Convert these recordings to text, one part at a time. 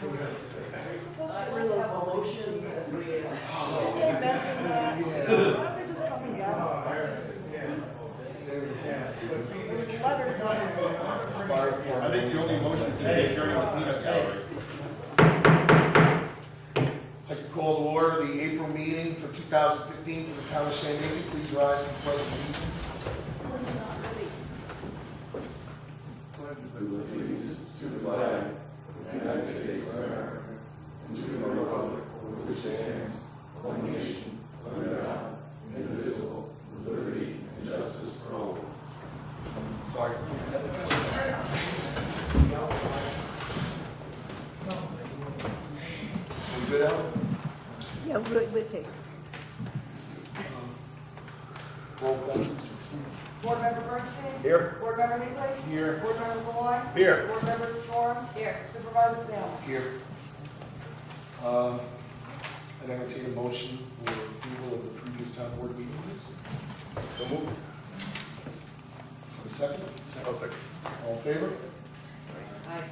We're supposed to really have a motion. Didn't they mention that? Why don't they just come together? There's a letter somewhere. I think the only motion is to adjourn the peanut gallery. I'd like to call to order the April meeting for 2015 for the town of Shandaken. Please rise for the pledge of allegiance. To the flag of the United States of America, and to the republic for which it stands, one nation, under God, indivisible, with liberty and justice for all. Sorry. We good, Al? Yeah, we'll take. Roll call. Board Member Bernstein? Here. Board Member Hinckley? Here. Board Member Malloy? Here. Board Member Storms? Here. Supervisor Snell? Here. I'd entertain a motion for approval of the previous town board meeting minutes. So move. A second? I'll second. All in favor? Aye.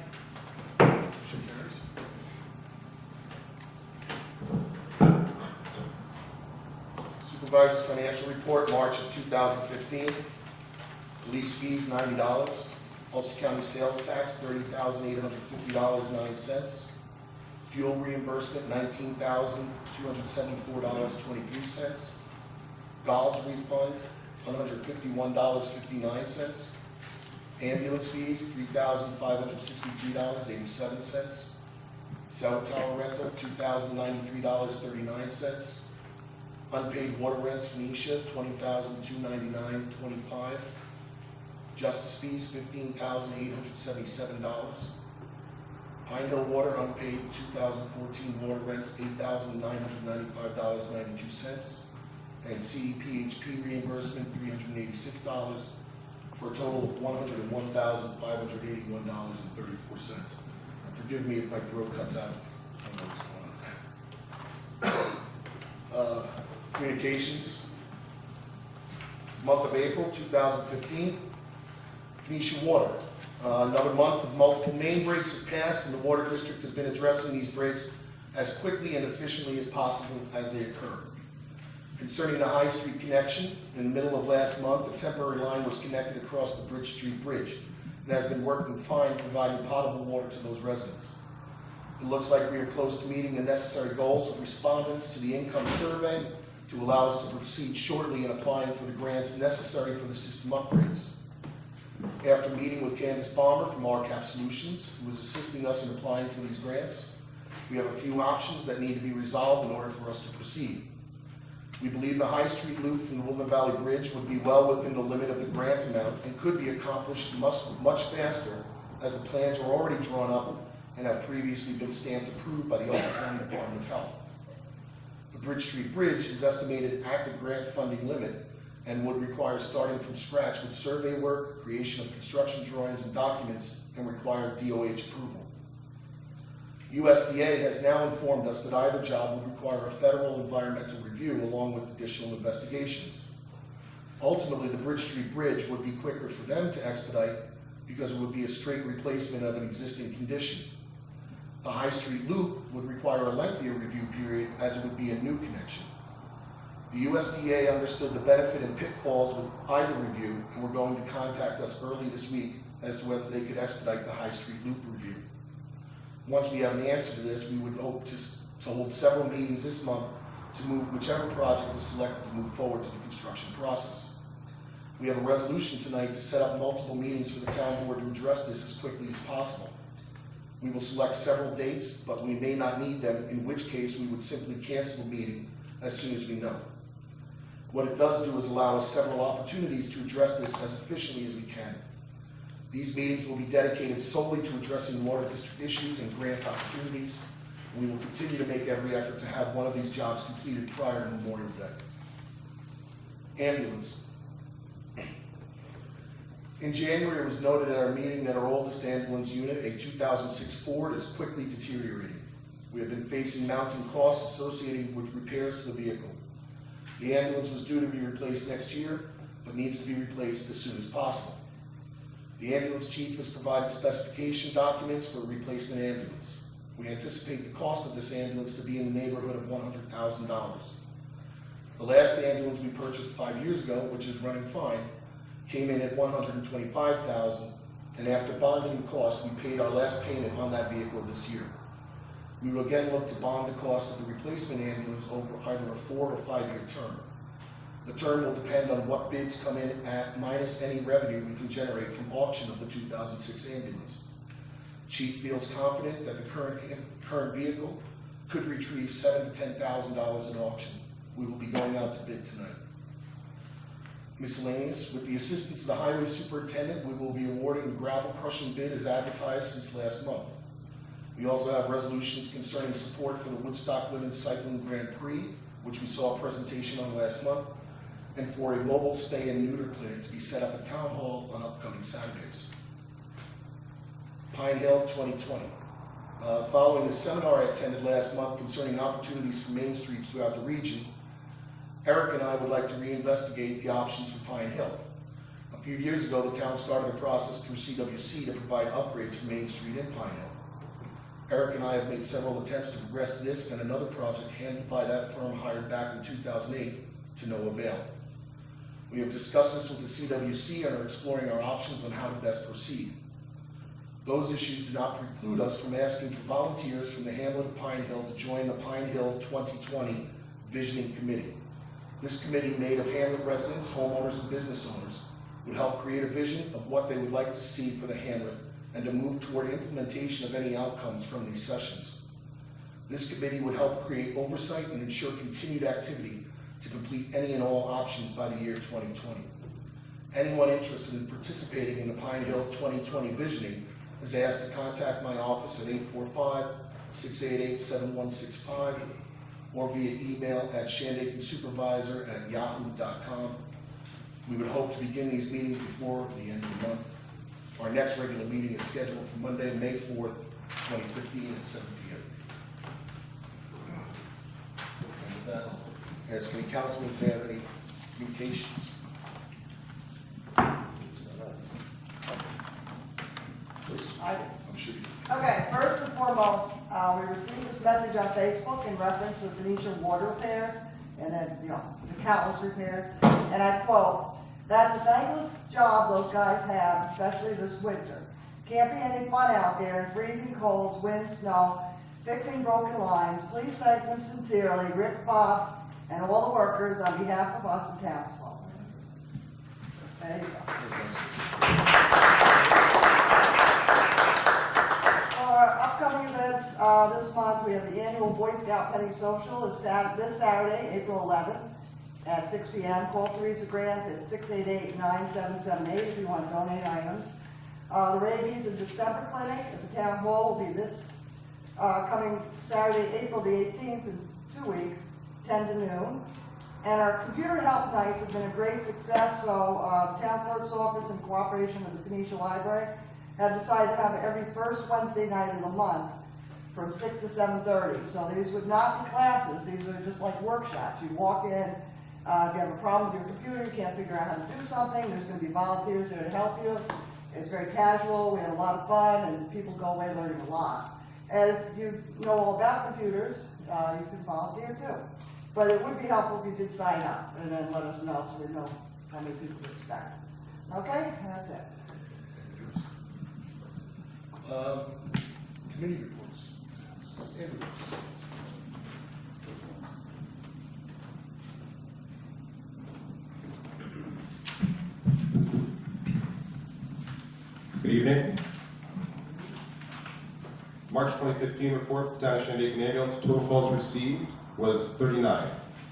Motion carries. Supervisor's financial report, March of 2015. Police fees, $90. Ulster County sales tax, $30,850.09. Fuel reimbursement, $19,274.23. Dollars refund, $151.59. Ambulance fees, $3,563.87. Cell tower rental, $2,093.39. Unpaid water rents, Phoenicia, $20,299.25. Justice fees, $15,877. Pine Hill Water, unpaid 2014 water rents, $8,995.92. And CEPHP reimbursement, $386, for a total of $101,581.34. Forgive me if my throat cuts out. I don't know what's going on. Communications. Month of April 2015. Phoenicia Water. Another month of multiple main breaks has passed, and the Water District has been addressing these breaks as quickly and efficiently as possible as they occur. Concerning the High Street connection, in the middle of last month, a temporary line was connected across the Bridge Street Bridge and has been working fine, providing potable water to those residents. It looks like we are close to meeting the necessary goals of respondents to the income survey to allow us to proceed shortly in applying for the grants necessary for the system upgrades. After meeting with Candace Balmer from RCAP Solutions, who is assisting us in applying for these grants, we have a few options that need to be resolved in order for us to proceed. We believe the High Street loop from the Woodland Valley Bridge would be well within the limit of the grant amount and could be accomplished much faster, as the plans were already drawn up and have previously been stamped approved by the Ulster County Department of Health. The Bridge Street Bridge is estimated at the grant funding limit and would require starting from scratch with survey work, creation of construction drawings and documents, and require DOH approval. USDA has now informed us that either job would require a federal environmental review along with additional investigations. Ultimately, the Bridge Street Bridge would be quicker for them to expedite because it would be a straight replacement of an existing condition. The High Street Loop would require a lengthier review period as it would be a new connection. The USDA understood the benefit and pitfalls with either review and were going to contact us early this week as to whether they could expedite the High Street Loop review. Once we have an answer to this, we would hope to hold several meetings this month to move whichever project is selected to move forward to the construction process. We have a resolution tonight to set up multiple meetings for the town board to address this as quickly as possible. We will select several dates, but we may not need them, in which case we would simply cancel the meeting as soon as we know. What it does do is allow us several opportunities to address this as efficiently as we can. These meetings will be dedicated solely to addressing water district issues and grant opportunities. We will continue to make every effort to have one of these jobs completed prior to Memorial Day. Ambulance. In January, it was noted at our meeting that our oldest ambulance unit, a 2006 Ford, is quickly deteriorating. We have been facing mounting costs associated with repairs to the vehicle. The ambulance was due to be replaced next year, but needs to be replaced as soon as possible. The ambulance chief has provided specification documents for a replacement ambulance. We anticipate the cost of this ambulance to be in the neighborhood of $100,000. The last ambulance we purchased 5 years ago, which is running fine, came in at $125,000, and after bonding the cost, we paid our last payment on that vehicle this year. We will again look to bond the cost of the replacement ambulance over either a 4 or 5 year term. The term will depend on what bids come in at minus any revenue we can generate from auction of the 2006 ambulance. Chief feels confident that the current vehicle could retrieve $7,000 to $10,000 in auction. We will be going out to bid tonight. Miscellaneous, with the assistance of the highway superintendent, we will be awarding the gravel crushing bid as advertised since last month. We also have resolutions concerning support for the Woodstock Women's Cycling Grand Prix, which we saw a presentation on last month, and for a mobile stay and neuter clinic to be set up at Town Hall on upcoming Saturdays. Pine Hill 2020. Following the seminar I attended last month concerning opportunities for main streets throughout the region, Eric and I would like to reinvestigate the options for Pine Hill. A few years ago, the town started a process through CWC to provide upgrades for Main Street in Pine Hill. Eric and I have made several attempts to progress this and another project handled by that firm hired back in 2008 to no avail. We have discussed this with the CWC and are exploring our options on how to best proceed. Those issues do not preclude us from asking for volunteers from the hamlet of Pine Hill to join the Pine Hill 2020 Visioning Committee. This committee, made of hamlet residents, homeowners, and business owners, would help create a vision of what they would like to see for the hamlet and to move toward implementation of any outcomes from these sessions. This committee would help create oversight and ensure continued activity to complete any and all options by the year 2020. Anyone interested in participating in the Pine Hill 2020 Visioning is asked to contact my office at 845-688-7165 or via email at shandakensupervisor@yahoo.com. We would hope to begin these meetings before the end of the month. Our next regular meeting is scheduled for Monday, May 4th, 2015 at 7 p.m. And with that, I'll ask any councilman if they have any communications. I'm sure you do. Okay, first and foremost, we received this message on Facebook in reference to Phoenicia water repairs, and then, the countless repairs, and I quote, "That's a thankless job those guys have, especially this winter. Can't be any fun out there in freezing colds, wind, snow, fixing broken lines. Please thank them sincerely, Rick, Bob, and all the workers on behalf of us in Townsville." There you go. For upcoming events this month, we have the annual Boy Scout Penny Social this Saturday, April 11th at 6 p.m. Call Teresa Grant at 688-9778 if you want to donate items. The Rabies and Distemper Clinic at the Town Hall will be this coming Saturday, April the 18th, in 2 weeks, 10 to noon. And our computer help nights have been a great success, so the town clerk's office, in cooperation with the Phoenicia Library, have decided to have it every first Wednesday night of the month from 6 to 7:30. So these would not be classes, these are just like workshops. You walk in, if you have a problem with your computer, you can't figure out how to do something, there's going to be volunteers there to help you. It's very casual, we have a lot of fun, and people go away learning a lot. And if you know all about computers, you can volunteer too. But it would be helpful if you did sign up and then let us know so we know how many people to expect. Okay, that's it. Committee reports. Andrews. Good evening. March 2015 report, Town of Shandaken Ambulance. Total calls received was 39.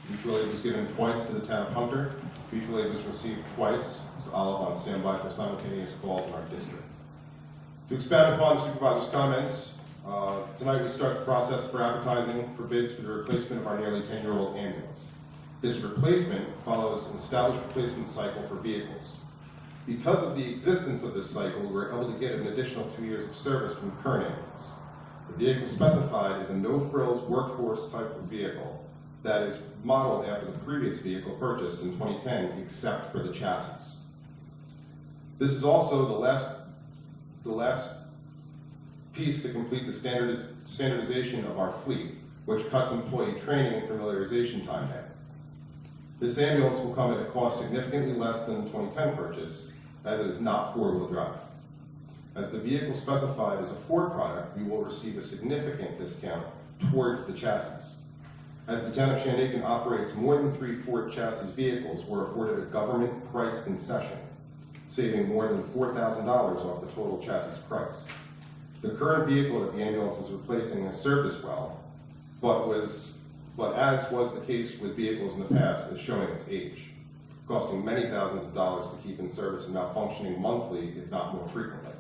Mutual aid was given twice to the Town of Hunter. Mutual aid was received twice. Is Olive on standby for simultaneous calls in our district. To expand upon the supervisor's comments, tonight we start the process for advertising for bids for the replacement of our nearly 10-year-old ambulance. This replacement follows an established replacement cycle for vehicles. Because of the existence of this cycle, we were able to get an additional 2 years of service from the current ambulance. The vehicle specified is a no-frills workhorse type of vehicle that is modeled after the previous vehicle purchased in 2010, except for the chassis. This is also the last piece to complete the standardization of our fleet, which cuts employee training and familiarization time down. This ambulance will come at a cost significantly less than the 2010 purchase, as it is not four-wheel drive. As the vehicle specified as a Ford product, we will receive a significant discount towards the chassis. As the town of Shandaken operates more than 3 Ford chassis vehicles, we're afforded a government price concession, saving more than $4,000 off the total chassis price. The current vehicle that the ambulance is replacing has served us well, but as was the case with vehicles in the past, is showing its age, costing many thousands of dollars to keep in service and malfunctioning monthly, if not more frequently.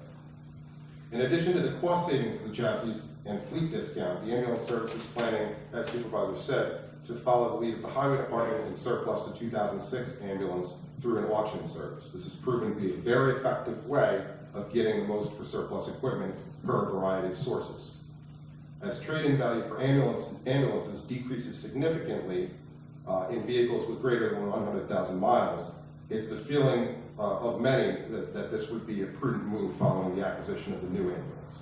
In addition to the cost savings of the chassis and fleet discount, the ambulance service is planning, as Supervisor said, to follow the lead of the Highway Department and surplus the 2006 ambulance through an auction service. This has proven to be a very effective way of getting the most for surplus equipment per a variety of sources. As trade-in value for ambulances decreases significantly in vehicles with greater than 100,000 miles, it's the feeling of many that this would be a prudent move following the acquisition of the new ambulance.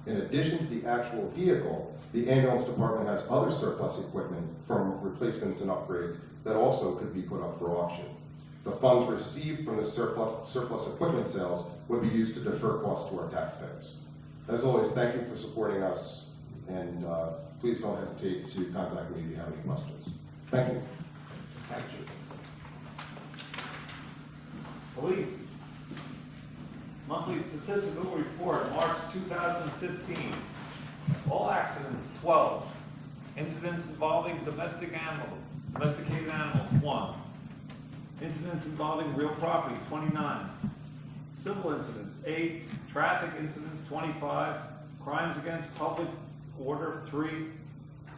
In addition to the actual vehicle, the ambulance department has other surplus equipment from replacements and upgrades that also could be put up for auction. The funds received from the surplus equipment sales would be used to defer costs to our taxpayers. As always, thank you for supporting us, and please don't hesitate to contact me if you have any questions. Thank you. Thank you. Police. Monthly statistical report, March 2015. All accidents, 12. Incidents involving domesticated animals, 1. Incidents involving real property, 29. Civil incidents, 8. Traffic incidents, 25. Crimes against public order, 3.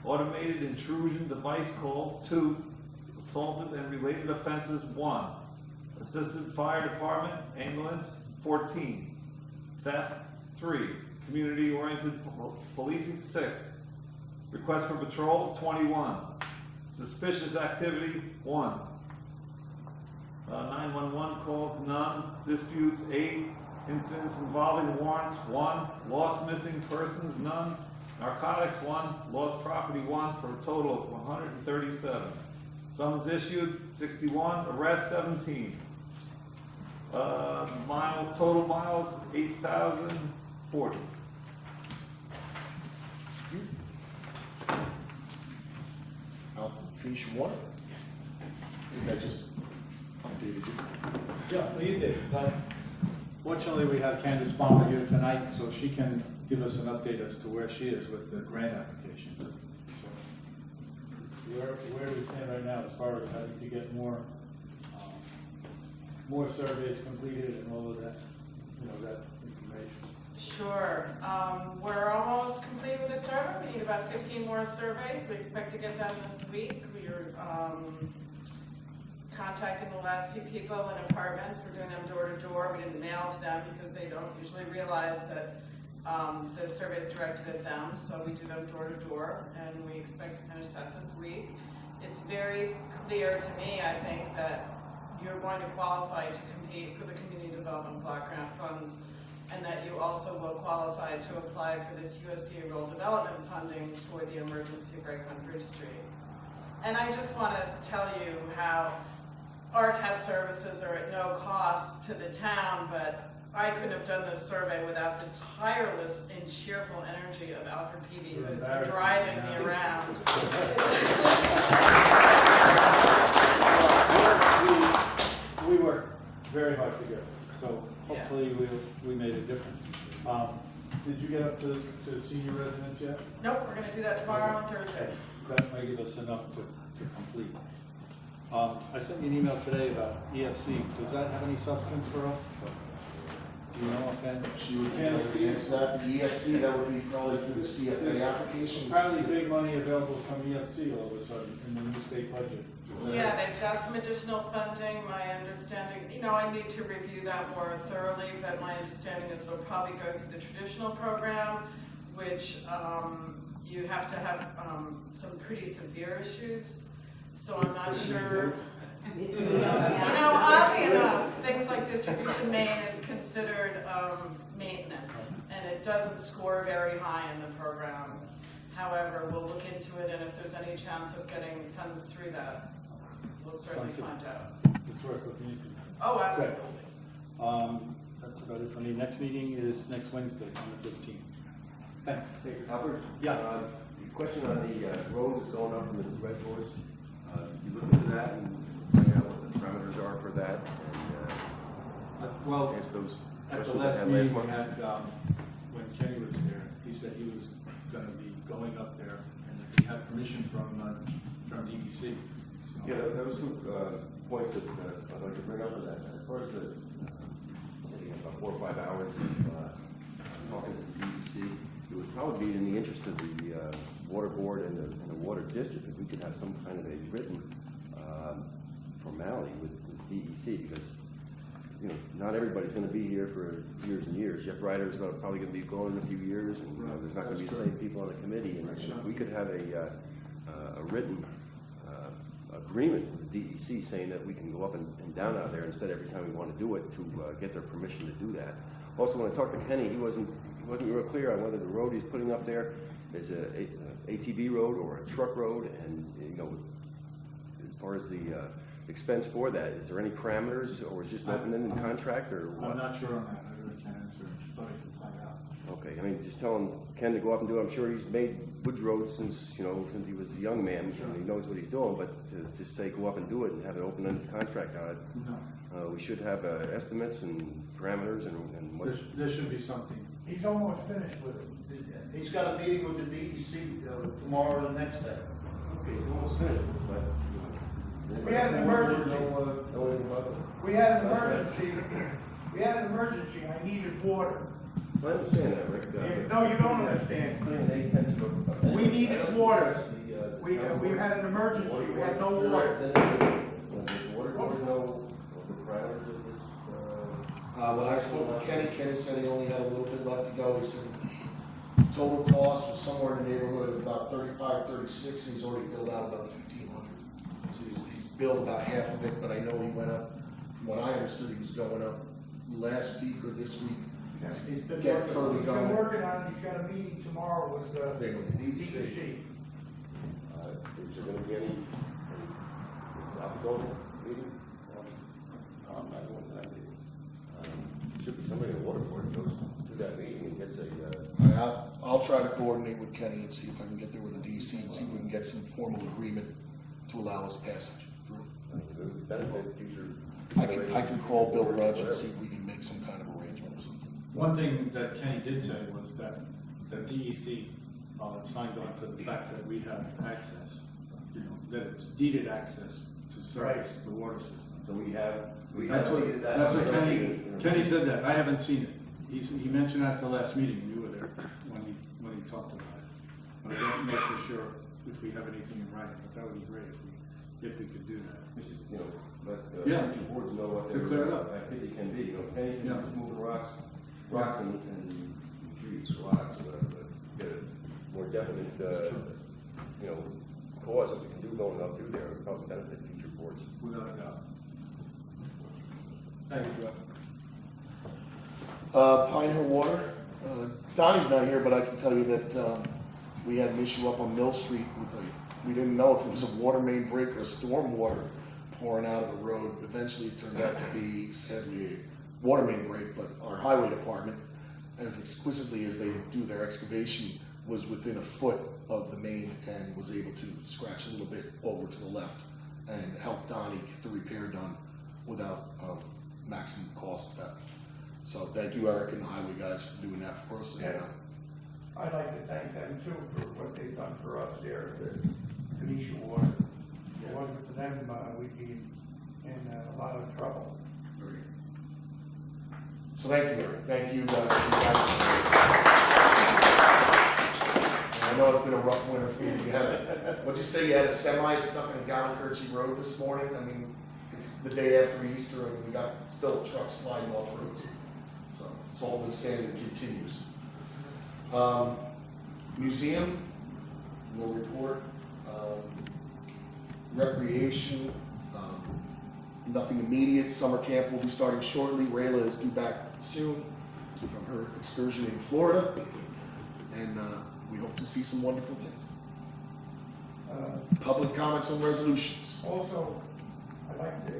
Automated intrusion device calls, 2. Assaulted and related offenses, 1. Assistant fire department, ambulance, 14. Theft, 3. Community-oriented policing, 6. Request for patrol, 21. Suspicious activity, 1. 911 calls, none. Disputes, 8. Incidents involving warrants, 1. Lost missing persons, none. Narcotics, 1. Lost property, 1, for a total of 137. Summons issued, 61. Arrest, 17. Total miles, 8,040. Alpha, finish your water? Did I just updated you? Yeah, well, you did. Fortunately, we have Candace Palmer here tonight, so she can give us an update as to where she is with the grant application. So, where do we stand right now as far as having to get more surveys completed and all of that, that information? Sure. We're almost complete with the survey. We need about 15 more surveys. We expect to get them this week. We are contacting the last few people in apartments. We're doing them door to door. We didn't mail to them because they don't usually realize that the survey is directed at them. So we do them door to door, and we expect to finish that this week. It's very clear to me, I think, that you're going to qualify to compete for the Community Development Block Grant funds, and that you also will qualify to apply for this USDA Rural Development funding for the emergency break on Bridge Street. And I just want to tell you how RCAP services are at no cost to the town, but I couldn't have done this survey without the tireless and cheerful energy of Alfred Peavy, who's driving me around. We work very hard together, so hopefully we made a difference. Did you get up to senior residents yet? Nope, we're going to do that tomorrow and Thursday. That may give us enough to complete. I sent you an email today about EFC. Does that have any substance for us? Do you know offhand? She would be able to answer that. The EFC, that would be probably through the CFA application. Apparently big money available from EFC all of a sudden in the new state budget. Yeah, they've got some additional funding. My understanding, I need to review that more thoroughly, but my understanding is it'll probably go through the traditional program, which you have to have some pretty severe issues. So I'm not sure. Oddly enough, things like distribution main is considered maintenance, and it doesn't score very high in the program. However, we'll look into it, and if there's any chance of getting funds through that, we'll certainly Sounds good. find out. It's worth looking into. Oh, absolutely. That's about it for me. Next meeting is next Wednesday on the 15th. Thanks. Hey, Albert? Yeah. The question on the road that's going up from the reservoirs, you look into that and find out what the parameters are for that, and Well, answer those at the questions I last had meeting last we month. had, when Kenny was there, he said he was going to be going up there, and he had permission from DEC. So, Yeah, those two points that I'd like to bring up with that. As far as the, say, about 4 or 5 hours of talking to the DEC, it would probably be in the interest of the water board and the water district if we could have some kind of a written formality with DEC, because not everybody's going to be here for years and years. Jeff Ryder's probably going to be gone in a few years, and there's not going to be the same people on the committee. And if we could have a written agreement with the DEC saying that we can go up and down out there instead every time we want to do it to get their permission to do that. Also, when I talked to Kenny, he wasn't real clear on whether the road he's putting up there is a ATV road or a truck road, and as far as the expense for that, is there any parameters, or is it just an open-ended contract, or what? I'm not sure on that. I really can't answer. But I can find out. Okay, I mean, just telling Ken to go up and do it. I'm sure he's made Woods Road since he was a young man, and he knows what he's doing, but to just say go up and do it and have an open-ended contract on it, No. we should have estimates and parameters and what. There should be something. He's almost finished with it. He's got a meeting with the DEC tomorrow or the next day. Okay, it's almost finished, but. We had an emergency. No, We had an emergency. We had an emergency. I needed water. I understand that, Rick. No, you don't understand. We needed water. We had an emergency. We had no water. Does the water board know the parameters of this? When I spoke to Kenny, Kenny said he only had a little bit left to go. He said the total cost was somewhere in the neighborhood of about 35, 36, and he's already billed out about 1,500. So he's billed about half of it, but I know he went up, from what I understood, he was going up last week or this week. He's been Get further working going. on it. He's got a meeting tomorrow with the They were the DEC. DEC. Is there going to be any opportunity meeting? I don't know what's that meeting. Should be somebody in the water board that goes to that meeting and gets a. I'll try to coordinate with Kenny and see if I can get there with the DEC and see if we can get some formal agreement to allow us passage through. Benefit future. I can call Bill Rudge and see if we can make some kind of arrangement or something. One thing that Kenny did say was that the DEC signed on to the fact that we have access, that it's deeded access to service the water system. So we have. That's what Kenny said that. I haven't seen it. He mentioned that at the last meeting, and you were there when he talked about it. But I don't know for sure if we have anything in writing, but that would be great if we could do that. Let Yeah. future boards know what To clear it up. their activity can be. Kenny's Yeah. just moving rocks and trees, rocks, or whatever, but get a more definite, cause that we can do going up through there, would probably benefit future boards. Without a doubt. Thank you, Jeff. Pine Hill Water, Donnie's not here, but I can tell you that we had an issue up on Mill Street we didn't know if it was a water main break or storm water pouring out of the road. Eventually it turned out to be sadly a water main break, but our highway department, as exquisitely as they do their excavation, was within a foot of the main and was able to scratch a little bit over to the left and help Donnie get the repair done without maximum cost. So thank you, Eric, and the highway guys for doing that for us. Yeah. I'd like to thank them too for what they've done for us there at Phoenicia Water. If it wasn't for them, we'd be in a lot of trouble. So thank you, Eric. Thank you. I know it's been a rough winter for you. What'd you say? You had a semi stuck in Gallikerchi Road this morning? I mean, it's the day after Easter, and we got still trucks sliding off roads. So Sullivan Standard continues. Museum, no report. Recreation, nothing immediate. Summer camp will be starting shortly. Rayla is due back soon. from her excursion in Florida, and we hope to see some wonderful things. Public comments on resolutions. Also, I'd like to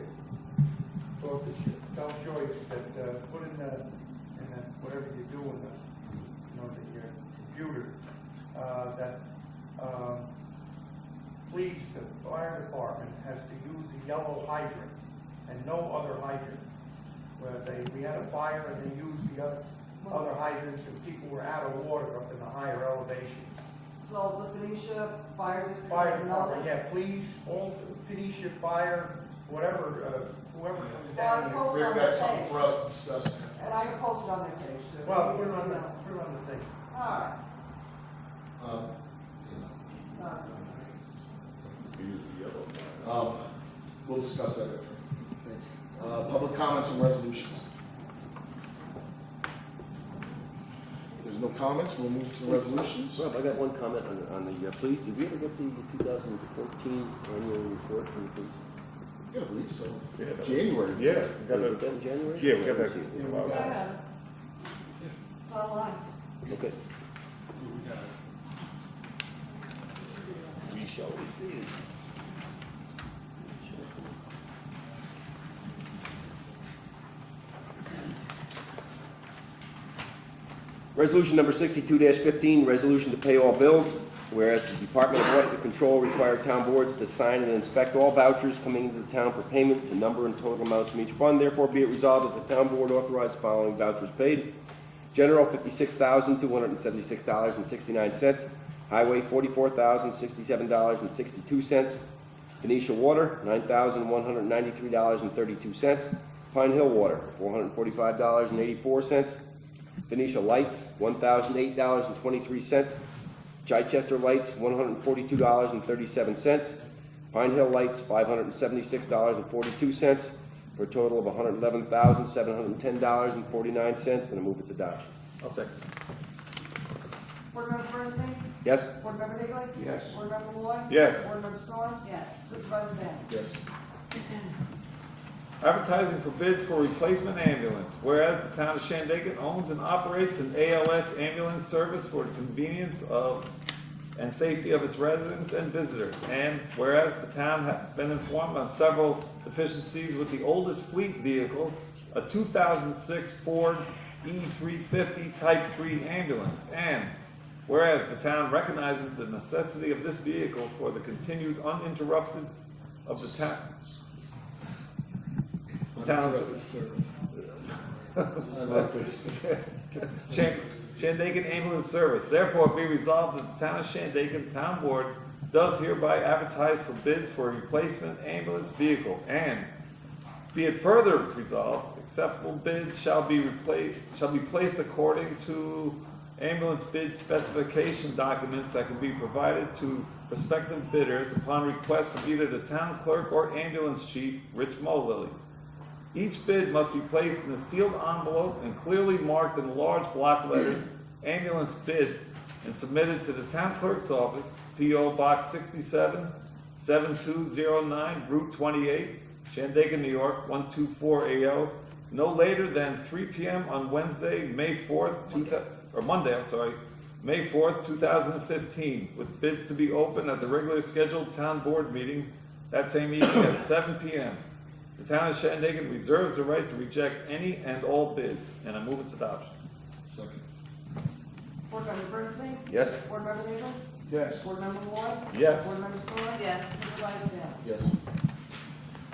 talk to tell Joyce that put in the whatever you do in the computer, that please, the fire department has to use the yellow hydrant and no other hydrant. Where we had a fire and they used the other hydrants and people were out of water up in the higher elevation. So the Phoenicia Fire District Fire doesn't know department, this? yeah, please, all Phoenicia Fire, whatever, whoever comes Well, down here. post Rick, on that's their something page. for us to discuss. And I can post it on their page too. Well, put it on the thing. All right. We'll discuss that later. Thank you. Public comments on resolutions. If there's no comments, we'll move to the resolutions. Rob, I got one comment on the police. Did we ever get the 2014 annual report from the police? Yeah, I believe so. Yeah, that was- January. Yeah, we Did got we that. get that in January? Yeah, we got that. Let's see. Yeah. It's online. Okay. We shall see. Resolution number 62-15, resolution to pay all bills. Whereas the Department of Audit and Control required town boards to sign and inspect all vouchers coming into the town for payment to number and total amounts from each fund. Therefore, be it resolved that the town board authorize the following vouchers paid. General, $56,276.69. Highway, $44,067.62. Phoenicia Water, $9,193.32. Pine Hill Water, $445.84. Phoenicia Lights, $1,008.23. Chichester Lights, $142.37. Pine Hill Lights, $576.42, for a total of $111,710.49, and I move its adoption. I'll second. Board Member Bernstein? Yes? Board Member Higley? Yes. Board Member Lloyd? Yes. Board Member Storms? Yes. Supervisor Daniels? Yes. Advertising for bids for replacement ambulance. Whereas the town of Shandaken owns and operates an ALS ambulance service for the convenience of and safety of its residents and visitors. And whereas the town has been informed on several deficiencies with the oldest fleet vehicle, a 2006 Ford E350 Type 3 ambulance. And whereas the town recognizes the necessity of this vehicle for the continued uninterrupted of the town. Uninterrupted service. I love this. Shandaken Ambulance Service. Therefore, be resolved that the town of Shandaken Town Board does hereby advertise for bids for a replacement ambulance vehicle. And be it further resolved, acceptable bids shall be placed according to ambulance bid specification documents that can be provided to prospective bidders upon request from either the town clerk or ambulance chief, Rich Mulilly. Each bid must be placed in a sealed envelope and clearly marked in large block letters, ambulance bid, and submitted to the town clerk's office, P.O. Box 67, 7209, Route 28, Shandaken, New York, 12480, no later than 3 p.m. on Wednesday, May 4th, May 4th, 2015, with bids to be opened at the regular scheduled town board meeting that same evening at 7 p.m. The town of Shandaken reserves the right to reject any and all bids, and I move its adoption. Second. Board Member Bernstein? Yes? Board Member Higley? Yes. Board Member Lloyd? Yes. Board Member Storms? Yes. Supervisor Daniels? Yes.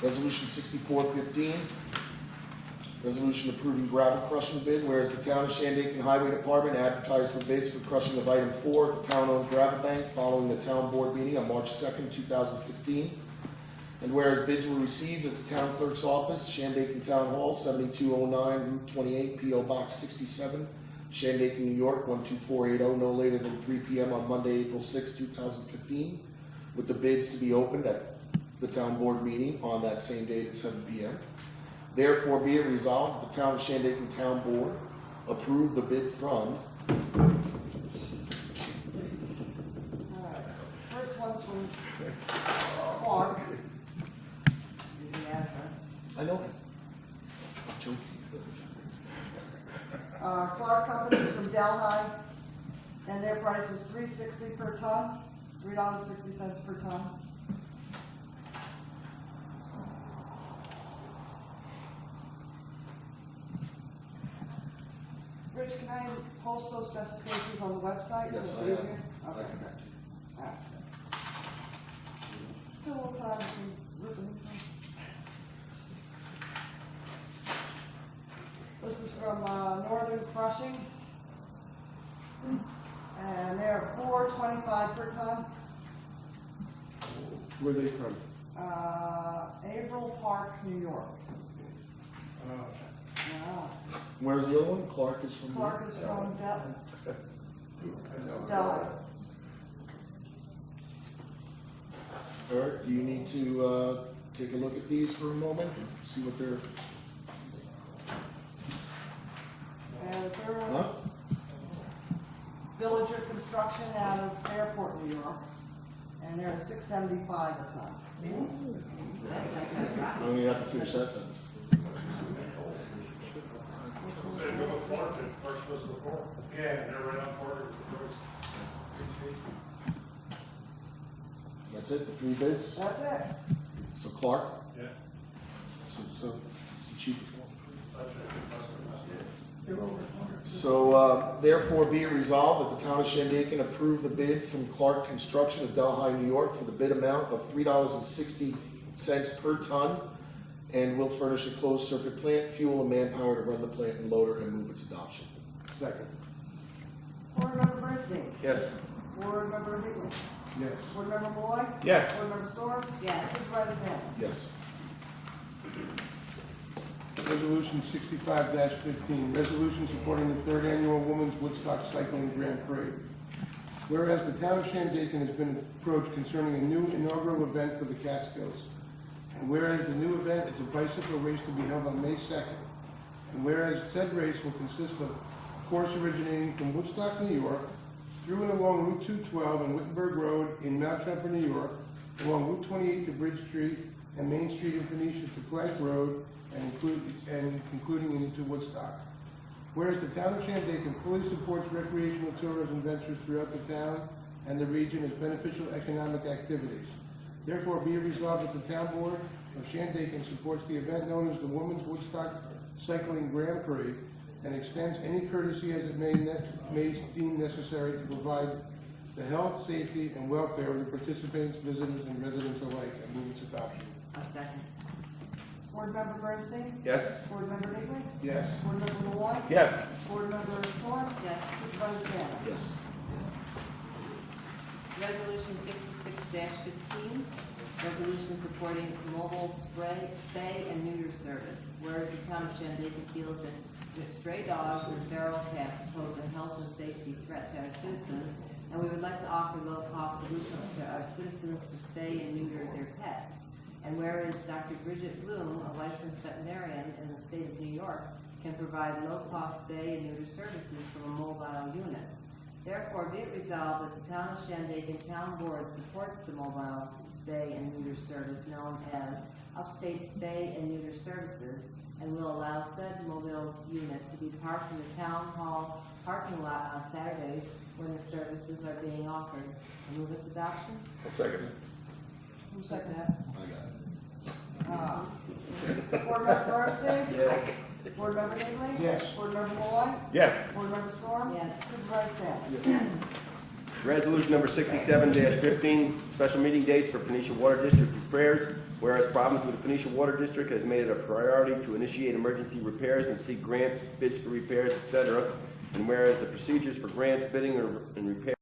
Resolution 6415, resolution approving gravel crushing bid, whereas the town of Shandaken Highway Department advertised for bids for crushing of item 4 at the town-owned gravel bank following the town board meeting on March 2nd, 2015. And whereas bids were received at the town clerk's office, Shandaken Town Hall, 7209 Route 28, P.O. Box 67, Shandaken, New York, 12480, no later than 3 p.m. on Monday, April 6, 2015, with the bids to be opened at the town board meeting on that same date at 7 p.m. Therefore, be it resolved, the town of Shandaken Town Board approve the bid from. All right. First one's from Clark. Give the address. I know. price is $3.60 per ton, $3.60 per ton. Rich, can I post those specifications on the website? Yes, So I it's am. easier? I Okay. can. All right. Still a little time between ripping these things. This is from Northern Crushings. And they're $4.25 per ton. Where are they from? April Park, New York. Wow. Where's the other one? Clark is from? Clark is from Delhi. Eric, do you need to take a look at these for a moment? See what they're, And the third one is Villager Construction out of Fairport, New York. And they're $6.75 a ton. I'm gonna have to finish that sentence. Yeah, they're right on Porter. That's it, the three bids? That's it. So Clark? Yeah. So it's the cheapest one. So therefore be it resolved that the town of Shandaken approve the bid from Clark Construction of Delhi, New York for the bid amount of $3.60 per ton, and will furnish a closed circuit plant, fuel, and manpower to run the plant and loader and move its adoption. Second. Board Member Bernstein. Yes. Board Member Higley. Yes. Board Member Malloy. Yes. Board Member Storms. Yes. Supervisor Sam. Yes. Resolution 65-15, resolution supporting the third annual Women's Woodstock Cycling Grand Parade. Whereas the town of Shandaken has been approached concerning a new inaugural event for the Catskills. And whereas the new event is a bicycle race to be held on May 2nd. And whereas said race will consist of a course originating from Woodstock, New York, through and along Route 212 and Wittenberg Road in Mount Tremper, New York, along Route 28 to Bridge Street and Main Street in Phoenicia to Plank Road, and concluding into Woodstock. Whereas the town of Shandaken fully supports recreational tourism ventures throughout the town and the region as beneficial economic activities. Therefore, be it resolved that the town board of Shandaken supports the event known as the Women's Woodstock Cycling Grand Parade and extends any courtesy as it may deem necessary to provide the health, safety, and welfare of the participants, visitors, and residents alike, and move its adoption. A second. Board Member Bernstein. Yes. Board Member Higley. Yes. Board Member Malloy. Yes. Board Member Storms. Yes. Supervisor Sam. Yes. Resolution 66-15, resolution supporting mobile stay and neuter service. Whereas the town of Shandaken feels that stray dogs and feral cats pose a health and safety threat to our citizens, and we would like to offer low-cost solutions to our citizens to stay and neuter their pets. And whereas Dr. Bridget Bloom, a licensed veterinarian in the state of New York, can provide low-cost stay and neuter services from a mobile unit. Therefore, be it resolved that the town of Shandaken Town Board supports the mobile stay and neuter service known as Upstate Stay and Neuter Services, and will allow said mobile unit to be parked in the town hall parking lot on Saturdays when the services are being offered. And move its adoption. A second. Who seconded I got it. Board Member Bernstein. Yes. Board Member Higley. Yes. Board Member Malloy. Yes. Board Member Storms. Yes. Supervisor Sam. Resolution number 67-15, special meeting dates for Phoenicia Water District repairs. Whereas problems with the Phoenicia Water District has made it a priority to initiate emergency repairs and seek grants, bids for repairs, etc. And whereas the procedures for grants, bidding, and repairs